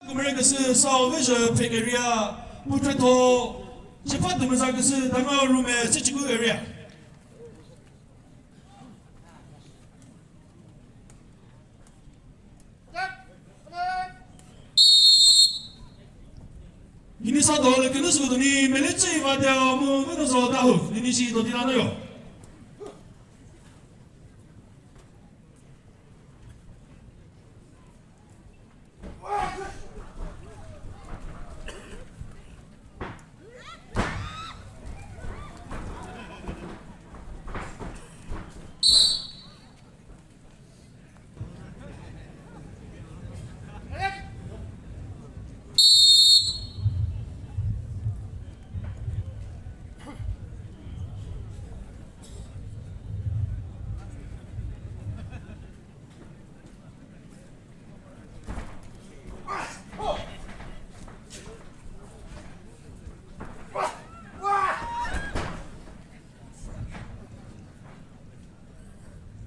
그러면 그 사업에서 페게리아 부트토 제파드면서 그 담아룸에 지치고 에리아 ini satu hal kena sebut ni meleceh pada mu kena sebut tahu ini si tu tidak ada.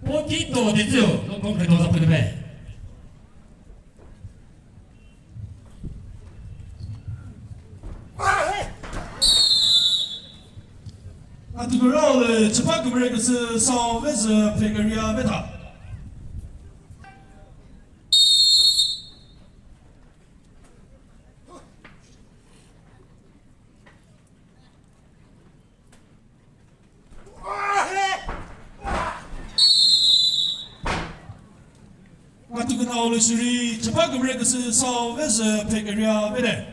Poquito de tío, no completo la puede ver. Tu peux le, tu pas comme que c'est 120 Pegaria Beta. Tu peux le suri, tu pas comme que c'est 120 Pegaria Beta.